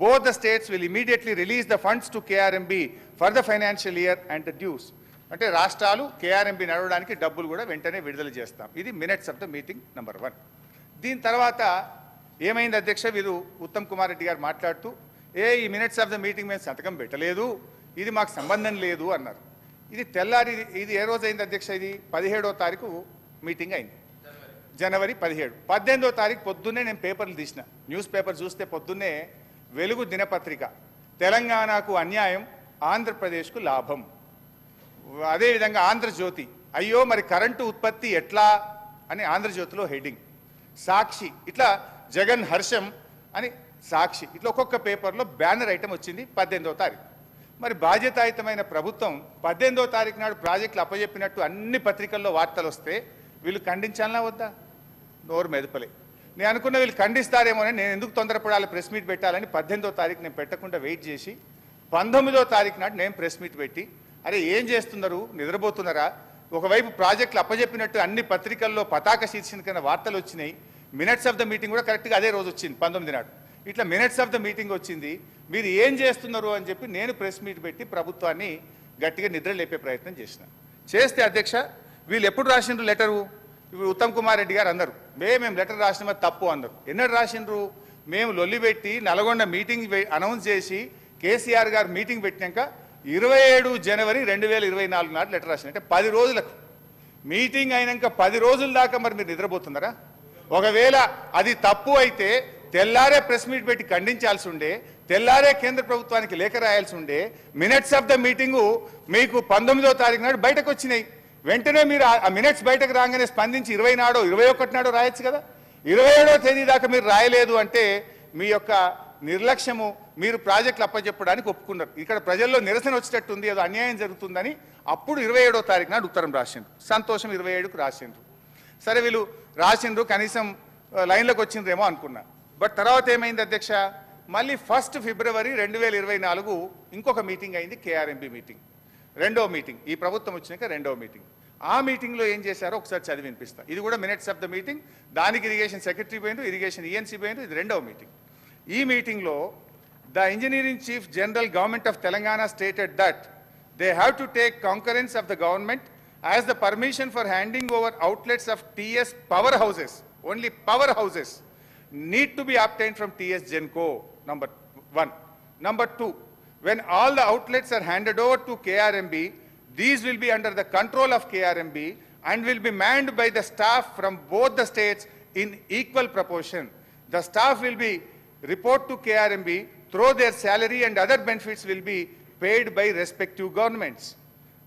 both the states will immediately release the funds to KRMB for the financial year and the dues. అంటే రాష్ట్రాలు KRMB నడవడానికి డబ్బులు కూడా వెంటనే విడుదల చేస్తాం. ఇది minutes of the meeting number 1. దీని తర్వాత ఏమైంది అధ్యక్ష, వీరు ఉత్తమ్ కుమార్ రెడ్డి గారు మాట్లాడుతూ ఈ మినిట్స్ ఆఫ్ ద మీటింగ్ మేము సంతకం పెట్టలేదు, ఇది మాకు సంబంధం లేదు అన్నారు. ఇది తెల్లారి, ఇది ఏ రోజు అయింది అధ్యక్ష, ఇది 17వ తారీఖు మీటింగ్ అయింది, జనవరి 17. 18వ తారీఖు పొద్దున్నే నేను పేపర్లు తీసిన, న్యూస్ పేపర్ చూస్తే పొద్దున్నే వెలుగు దినపత్రిక, తెలంగాణకు అన్యాయం, ఆంధ్రప్రదేశ్కు లాభం. అదేవిధంగా ఆంధ్రజ్యోతి, అయ్యో మరి కరెంటు ఉత్పత్తి ఎట్లా అని ఆంధ్రజ్యోతిలో హెడ్డింగ్. సాక్షి, ఇట్లా జగన్ హర్షం అని సాక్షి, ఇట్లా ఒక్కొక్క పేపర్లో బ్యానర్ ఐటమ్ వచ్చింది 18వ తారీఖు. మరి బాధ్యతాయుతమైన ప్రభుత్వం 18వ తారీఖు నాడు ప్రాజెక్టులు అప్పజెప్పినట్టు అన్ని పత్రికల్లో వార్తలు వస్తే వీళ్ళు ఖండించాలనా వద్దా? నోరు మెదపలే. నేను అనుకున్న వీళ్ళు ఖండిస్తారేమోనని నేను ఎందుకు తొందరపడాలి, ప్రెస్ మీట్ పెట్టాలని 18వ తారీఖు నేను పెట్టకుండా వెయిట్ చేసి 19వ తారీఖు నాడు నేను ప్రెస్ మీట్ పెట్టి, అరే ఏం చేస్తున్నారు, నిద్రపోతున్నారా? ఒకవైపు ప్రాజెక్టులు అప్పజెప్పినట్టు అన్ని పత్రికల్లో పతాక శీర్షికన వార్తలు వచ్చినాయి, మినిట్స్ ఆఫ్ ద మీటింగ్ కూడా కరెక్ట్గా అదే రోజు వచ్చింది 19 నాడు. ఇట్లా మినిట్స్ ఆఫ్ ద మీటింగ్ వచ్చింది, మీరు ఏం చేస్తున్నారు అని చెప్పి నేను ప్రెస్ మీట్ పెట్టి ప్రభుత్వాన్ని గట్టిగా నిద్ర లేపే ప్రయత్నం చేస్తే అధ్యక్ష, వీళ్ళు ఎప్పుడు రాసిండ్రు లెటరు? ఇప్పుడు ఉత్తమ్ కుమార్ రెడ్డి గారు అందరు మేము లెటర్ రాసినామా తప్పు అన్నారు. ఎన్నడు రాసిండ్రు? మేము లొల్లి పెట్టి నల్గొండ మీటింగ్ అనౌన్స్ చేసి కేసీఆర్ గారు మీటింగ్ పెట్టినాక 27 జనవరి 2024 నాడు లెటర్ రాసిన, అంటే 10 రోజులకు మీటింగ్ అయినాక 10 రోజుల దాకా మరి మీరు నిద్రపోతున్నారా? ఒకవేళ అది తప్పు అయితే తెల్లారే ప్రెస్ మీట్ పెట్టి ఖండించాల్సి ఉండే, తెల్లారే కేంద్ర ప్రభుత్వానికి లేఖ రాయాల్సి ఉండే. మినిట్స్ ఆఫ్ ద మీటింగు మీకు 19వ తారీఖు నాడు బయటకు వచ్చినాయి, వెంటనే మీరు ఆ మినిట్స్ బయటకు రాగానే స్పందించి 20 నాడో 21 నాడో రాయొచ్చు కదా. 27వ తేదీ దాకా మీరు రాయలేదు అంటే మీ యొక్క నిర్లక్ష్యము, మీరు ప్రాజెక్టులు అప్పచెప్పడానికి ఒప్పుకున్నారు. ఇక్కడ ప్రజల్లో నిరసన వచ్చేటట్టుంది, ఏదో అన్యాయం జరుగుతుందని అప్పుడు 27వ తారీఖు నాడు ఉత్తరం రాసిండ్రు. సంతోషం, 27కు రాసిండ్రు. సరే వీళ్ళు రాసిండ్రు, కనీసం లైన్లోకి వచ్చిండ్రేమో అనుకున్నా. బట్ తర్వాత ఏమైంది అధ్యక్ష, మళ్ళీ 1 ఫిబ్రవరి 2024 ఇంకొక మీటింగ్ అయింది, KRMB మీటింగ్, రెండవ మీటింగ్. ఈ ప్రభుత్వం వచ్చినాక రెండవ మీటింగ్. ఆ మీటింగ్లో ఏం చేశారో ఒకసారి చదివి వినిపిస్తా. ఇది కూడా మినిట్స్ ఆఫ్ ద మీటింగ్. దానికి ఇరిగేషన్ సెక్రటరీ పోయిండు, ఇరిగేషన్ ENC పోయిండు. ఇది రెండవ మీటింగ్. ఈ మీటింగ్లో the engineering chief general government of Telangana stated that they have to take concurrence of the government as the permission for handing over outlets of TS power houses, only power houses, need to be obtained from TS Genco, number 1. Number 2, when all the outlets are handed over to KRMB, these will be under the control of KRMB and will be manned by the staff from both the states in equal proportion. The staff will be report to KRMB through their salary and other benefits will be paid by respective governments.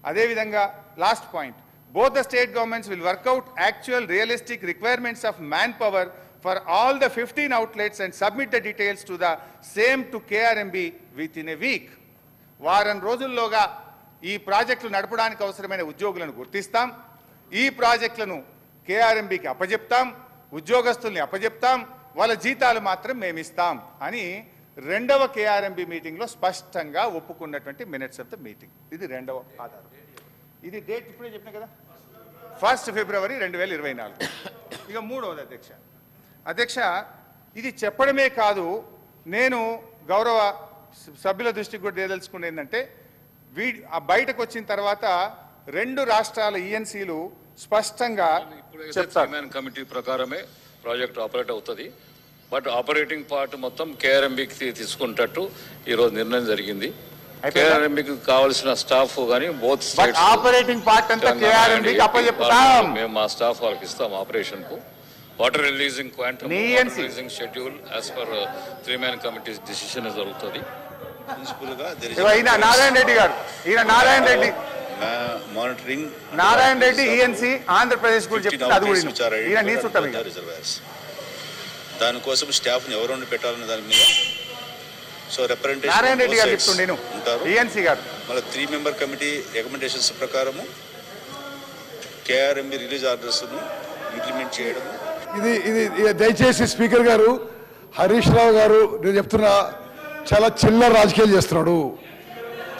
Ade vidhanga last point, both the state governments will work out actual realistic requirements of manpower for all the 15 outlets and submit the details to the same to KRMB within a week. వారం రోజుల్లోగా ఈ ప్రాజెక్టులు నడపడానికి అవసరమైన ఉద్యోగులను గుర్తిస్తాం, ఈ ప్రాజెక్టులను KRMBకి అప్పజెప్తాం, ఉద్యోగస్తుల్ని అప్పజెప్తాం, వాళ్ళ జీతాలు మాత్రం మేము ఇస్తాం అని రెండవ KRMB మీటింగ్లో స్పష్టంగా ఒప్పుకున్నటువంటి మినిట్స్ ఆఫ్ ద మీటింగ్. ఇది రెండవ ఆధారం. ఇది డేట్ ఇప్పుడే చెప్పినా కదా, 1 ఫిబ్రవరి 2024. ఇక మూడవది అధ్యక్ష, ఇది చెప్పడమే కాదు, నేను గౌరవ సభ్యుల దృష్టికి కూడా తేదలుచుకునేది ఏంటంటే, బయటకు వచ్చిన తర్వాత 2 రాష్ట్రాల ENCలు స్పష్టంగా చెప్తారు. కమిటీ ప్రకారమే ప్రాజెక్ట్ ఆపరేట్ అవుతుంది, బట్ ఆపరేటింగ్ పార్ట్ మొత్తం KRMBకి తీసుకుంటట్టు ఈరోజు నిర్ణయం జరిగింది. KRMBకి కావాల్సిన స్టాఫ్ కానీ బోత్ స్టేట్స్ ఆపరేటింగ్ పార్ట్ అంతా KRMBకి అప్పచెప్తాం, మేము మా స్టాఫ్ వాళ్ళకి ఇస్తాం ఆపరేషన్ కు. Water releasing quantum, water releasing schedule as per 3-man committee decision జరుగుతుంది. నారాయణ రెడ్డి గారు, నారాయణ రెడ్డి మానిటరింగ్, నారాయణ రెడ్డి ENC ఆంధ్రప్రదేశ్ గురించి చెప్తే అది కూడా దానికోసం స్టాఫ్ ని ఎవరు పెట్టాలన్న దాని మీద సో రిప్రజెంటేషన్ నారాయణ రెడ్డి గారు చెప్తుండేను, ENC గారు. మళ్ళీ 3-member కమిటీ రికమెండేషన్స్ ప్రకారము KRMB రిలీజ్ ఆర్డర్స్ ఇంప్లిమెంట్ చేయడం. ఇది దయచేసి స్పీకర్ గారు, హరీష్ రావు గారు, నేను చెప్తున్నా, చాలా చిల్లర రాజకీయాలు చేస్తున్నాడు,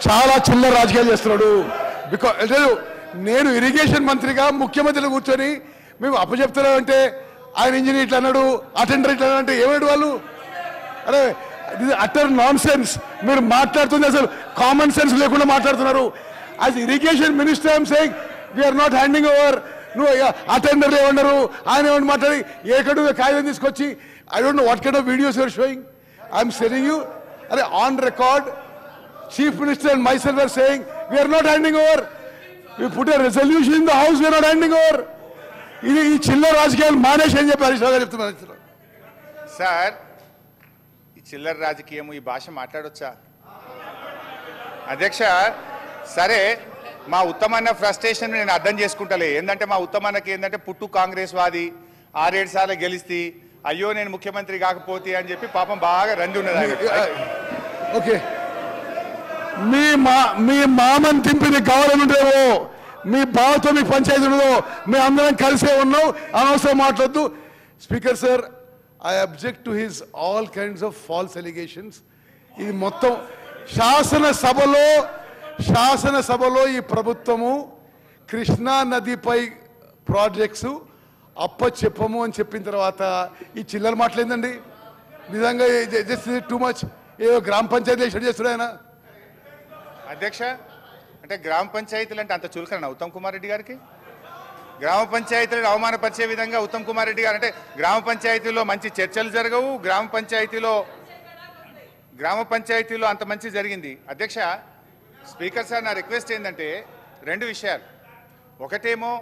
చాలా చిల్లర రాజకీయాలు చేస్తున్నాడు. బికాజ్ నేను ఇరిగేషన్ మంత్రిగా ముఖ్యమంత్రిని కూర్చొని మేము అప్పచెప్తున్నామంటే ఆయన ఇంజనీర్ ఇట్లా అన్నాడు, అటెండర్ ఇట్లా అంటే ఏమన్నాడు వాళ్ళు? అరే ఇది అటర్ నాన్ సెన్స్. మీరు మాట్లాడుతుంది అసలు కామన్ సెన్స్ లేకుండా మాట్లాడుతున్నారు. As irrigation minister I'm saying we're not handing over. నువ్వు అటెండర్లు ఏమన్నారు, ఆయన ఏమన్నా మాట్లాడి ఏకడు కాగితం తీసుకొచ్చి I don't know what kind of videos you're showing. I'm saying you are on record chief minister and myself are saying we're not handing over. We put a resolution in the house, we are not handing over. ఇది ఈ చిల్లర రాజకీయాలు మానేసి అని చెప్పి హరీష్ రావు గారు చెప్తున్నారు. Sir, ఈ చిల్లర రాజకీయం ఈ భాష మాట్లాడొచ్చా అధ్యక్ష? సరే, మా ఉత్తమన్న ఫ్రస్ట్రేషన్ నేను అర్థం చేసుకుంటలే. ఏంటంటే మా ఉత్తమన్నకి ఏంటంటే పుట్టు కాంగ్రెస్ వాది, 6-7 సార్లు గెలిస్తే అయ్యో నేను ముఖ్యమంత్రి కాకపోతే అని చెప్పి పాపం బాగా రండి ఉన్నది ఆయన. ఓకే, మీ మామని తింపిది కావాలనుంటేవో, మీ బావతో మీకు పంచాయతీ ఉండదో, మీ అందరం కలిసే ఉన్నాం. అనవసరం మాట్లాడద్దు. Speaker sir, I object to his all kinds of false allegations. ఇది మొత్తం శాసనసభలో ఈ ప్రభుత్వము కృష్ణా నదిపై ప్రాజెక్ట్స్ అప్పచెప్పము అని చెప్పిన తర్వాత ఈ చిల్లర మాట్లాడిందండి. నిజంగా జస్ట్ టూ మచ్. ఏదో గ్రామ పంచాయతీ ఎక్కడ చేస్తున్నాడు ఆయన అధ్యక్ష. అంటే గ్రామ పంచాయతీలు అంటే అంత చులకన ఉత్తమ్ కుమార్ రెడ్డి గారికి? గ్రామ పంచాయతీలను అవమానపరిచే విధంగా ఉత్తమ్ కుమార్ రెడ్డి గారు అంటే గ్రామ పంచాయతీలో మంచి చర్చలు జరగవు, గ్రామ పంచాయతీలో అంత మంచి జరిగింది. అధ్యక్ష, స్పీకర్ సార్, నా రిక్వెస్ట్ ఏంటంటే 2 విషయాలు. ఒకటేమో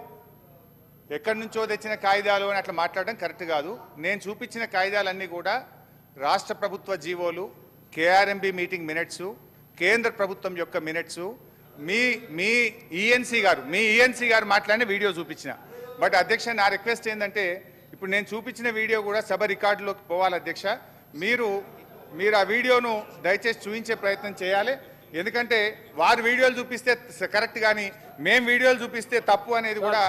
ఎక్కడి నుంచో తెచ్చిన కాగితాలు అని అట్లా మాట్లాడడం కరెక్ట్ కాదు. నేను చూపించిన కాగితాలన్నీ కూడా రాష్ట్ర ప్రభుత్వ జీవోలు, కేఆర్ఎంబి మీటింగ్ మినిట్స్, కేంద్ర ప్రభుత్వం యొక్క మినిట్స్, మీ ఈఎన్సీ గారు మాట్లాడిన వీడియో చూపించిన. బట్ అధ్యక్ష, నా రిక్వెస్ట్ ఏంటంటే ఇప్పుడు నేను చూపించిన వీడియో కూడా సభ రికార్డులోకి పోవాలి అధ్యక్ష. మీరు ఆ వీడియోను దయచేసి చూపించే ప్రయత్నం చేయాలి. ఎందుకంటే వారు వీడియోలు చూపిస్తే కరెక్ట్, కానీ మేము వీడియోలు చూపిస్తే తప్పు అనేది కూడా